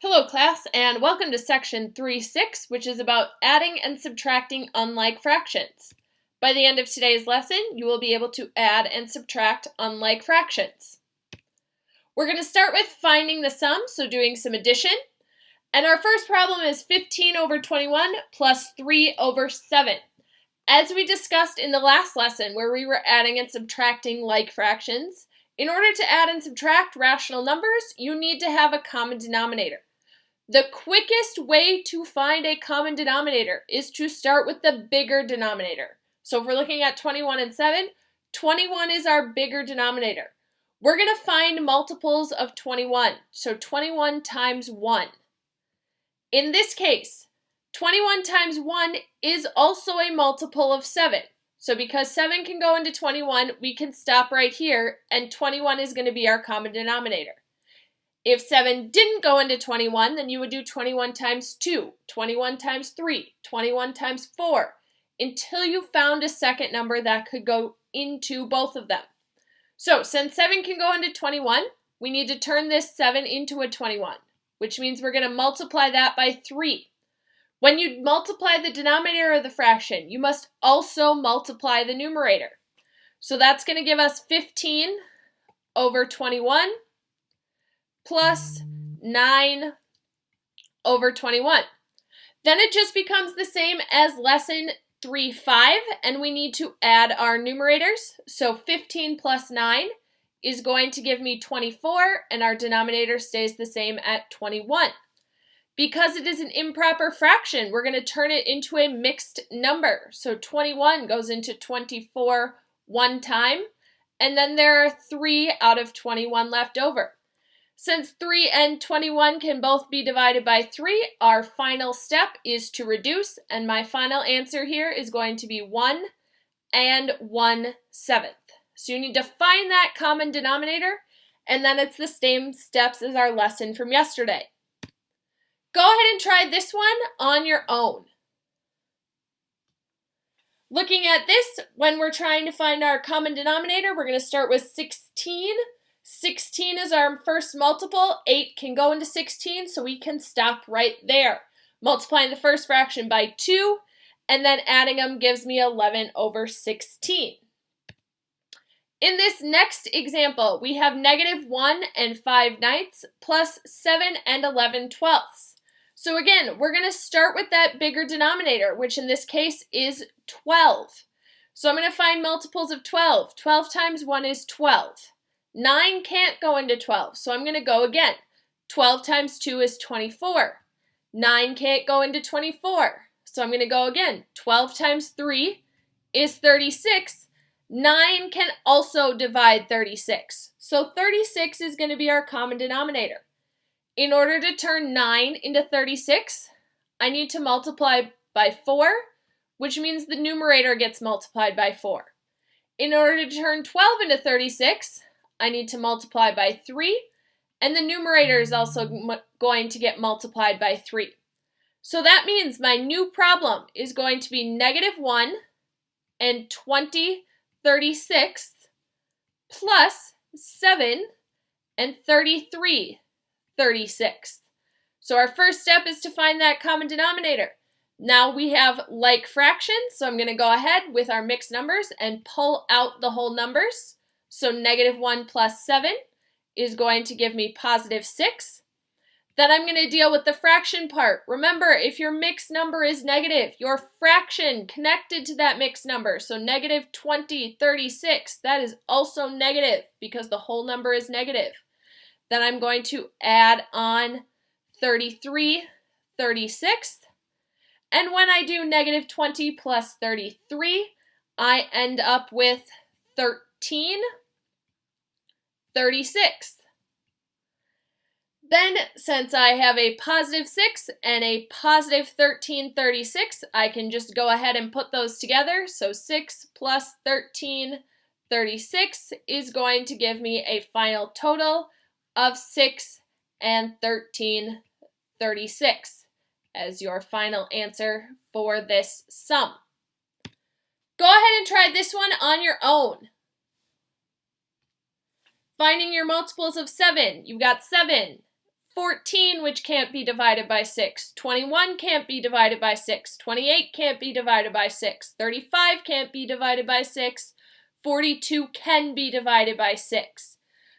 Hello class, and welcome to section 3.6, which is about adding and subtracting unlike fractions. By the end of today's lesson, you will be able to add and subtract unlike fractions. We're going to start with finding the sum, so doing some addition. And our first problem is 15 over 21 plus 3 over 7. As we discussed in the last lesson where we were adding and subtracting like fractions, in order to add and subtract rational numbers, you need to have a common denominator. The quickest way to find a common denominator is to start with the bigger denominator. So if we're looking at 21 and 7, 21 is our bigger denominator. We're going to find multiples of 21, so 21 times 1. In this case, 21 times 1 is also a multiple of 7. So because 7 can go into 21, we can stop right here, and 21 is going to be our common denominator. If 7 didn't go into 21, then you would do 21 times 2, 21 times 3, 21 times 4, until you found a second number that could go into both of them. So since 7 can go into 21, we need to turn this 7 into a 21, which means we're going to multiply that by 3. When you multiply the denominator of the fraction, you must also multiply the numerator. So that's going to give us 15 over 21 plus 9 over 21. Then it just becomes the same as lesson 3.5, and we need to add our numerators. So 15 plus 9 is going to give me 24, and our denominator stays the same at 21. Because it is an improper fraction, we're going to turn it into a mixed number. So 21 goes into 24 one time, and then there are 3 out of 21 left over. Since 3 and 21 can both be divided by 3, our final step is to reduce, and my final answer here is going to be 1 and 1/7. So you need to find that common denominator, and then it's the same steps as our lesson from yesterday. Go ahead and try this one on your own. Looking at this, when we're trying to find our common denominator, we're going to start with 16. 16 is our first multiple. 8 can go into 16, so we can stop right there. Multiplying the first fraction by 2, and then adding them gives me 11 over 16. In this next example, we have -1 and 5/9 plus 7 and 11/12. So again, we're going to start with that bigger denominator, which in this case is 12. So I'm going to find multiples of 12. 12 times 1 is 12. 9 can't go into 12, so I'm going to go again. 12 times 2 is 24. 9 can't go into 24, so I'm going to go again. 12 times 3 is 36. 9 can also divide 36, so 36 is going to be our common denominator. In order to turn 9 into 36, I need to multiply by 4, which means the numerator gets multiplied by 4. In order to turn 12 into 36, I need to multiply by 3, and the numerator is also going to get multiplied by 3. So that means my new problem is going to be -1 and 20/36 plus 7 and 33/36. So our first step is to find that common denominator. Now we have like fractions, so I'm going to go ahead with our mixed numbers and pull out the whole numbers. So -1 plus 7 is going to give me +6. Then I'm going to deal with the fraction part. Remember, if your mixed number is negative, your fraction connected to that mixed number, so -20/36, that is also negative because the whole number is negative. Then I'm going to add on 33/36. And when I do -20 plus 33, I end up with 13/36. Then, since I have a +6 and a +13/36, I can just go ahead and put those together. So 6 plus 13/36 is going to give me a final total of 6 and 13/36 as your final answer for this sum. Go ahead and try this one on your own. Finding your multiples of 7. You've got 7, 14, which can't be divided by 6. 21 can't be divided by 6. 28 can't be divided by 6. 35 can't be divided by 6. 42 can be divided by 6.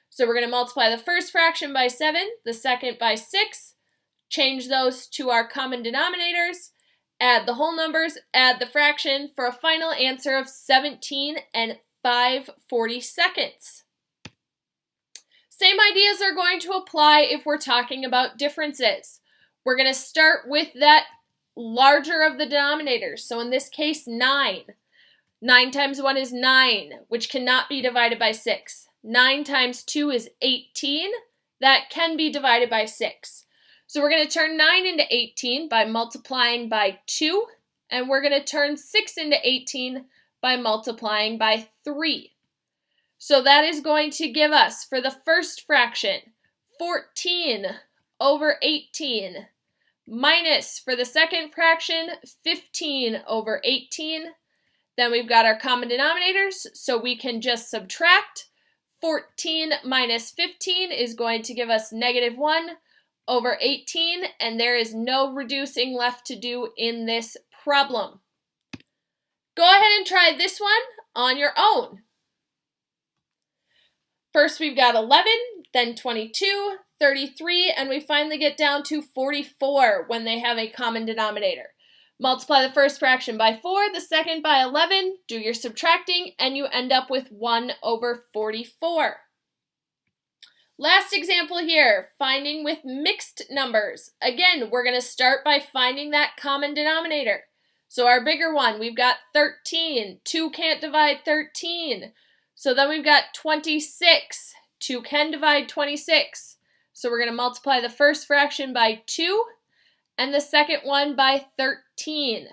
So we're going to multiply the first fraction by 7, the second by 6, change those to our common denominators, add the whole numbers, add the fraction for a final answer of 17 and 5/42. Same ideas are going to apply if we're talking about differences. We're going to start with that larger of the denominators. So in this case, 9. 9 times 1 is 9, which cannot be divided by 6. 9 times 2 is 18. That can be divided by 6. So we're going to turn 9 into 18 by multiplying by 2, and we're going to turn 6 into 18 by multiplying by 3. So that is going to give us, for the first fraction, 14 over 18, minus, for the second fraction, 15 over 18. Then we've got our common denominators, so we can just subtract. 14 minus 15 is going to give us negative 1 over 18, and there is no reducing left to do in this problem. Go ahead and try this one on your own. First we've got 11, then 22, 33, and we finally get down to 44 when they have a common denominator. Multiply the first fraction by 4, the second by 11, do your subtracting, and you end up with 1 over 44. Last example here, finding with mixed numbers. Again, we're going to start by finding that common denominator. So our bigger one, we've got 13. 2 can't divide 13. So then we've got 26. 2 can divide 26. So we're going to multiply the first fraction by 2 and the second one by 13.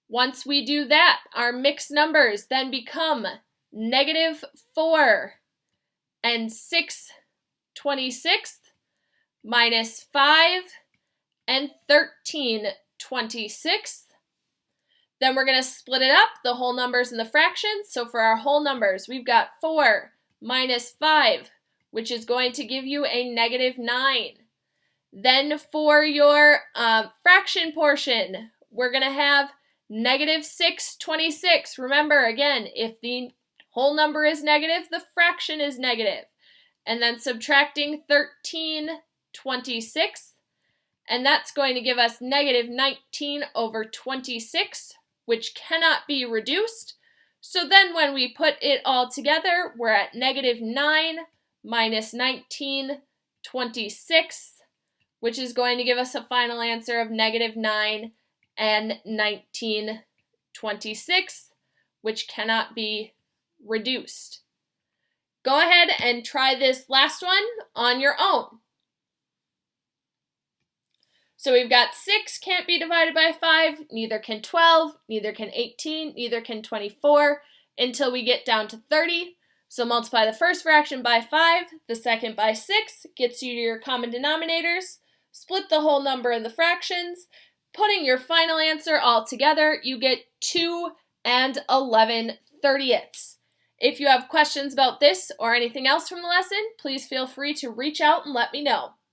Once we do that, our mixed numbers then become negative 4 and 6/26 minus 5 and 13/26. Then we're going to split it up, the whole numbers and the fractions. So for our whole numbers, we've got 4 minus 5, which is going to give you a negative 9. Then for your fraction portion, we're going to have negative 6/26. Remember, again, if the whole number is negative, the fraction is negative. And then subtracting 13/26, and that's going to give us negative 19 over 26, which cannot be reduced. So then when we put it all together, we're at negative 9 minus 19/26, which is going to give us a final answer of negative 9 and 19/26, which cannot be reduced. Go ahead and try this last one on your own. So we've got 6 can't be divided by 5, neither can 12, neither can 18, neither can 24, until we get down to 30. So multiply the first fraction by 5, the second by 6, gets you to your common denominators. Split the whole number in the fractions. Putting your final answer all together, you get 2 and 11/30. If you have questions about this or anything else from the lesson, please feel free to reach out and let me know.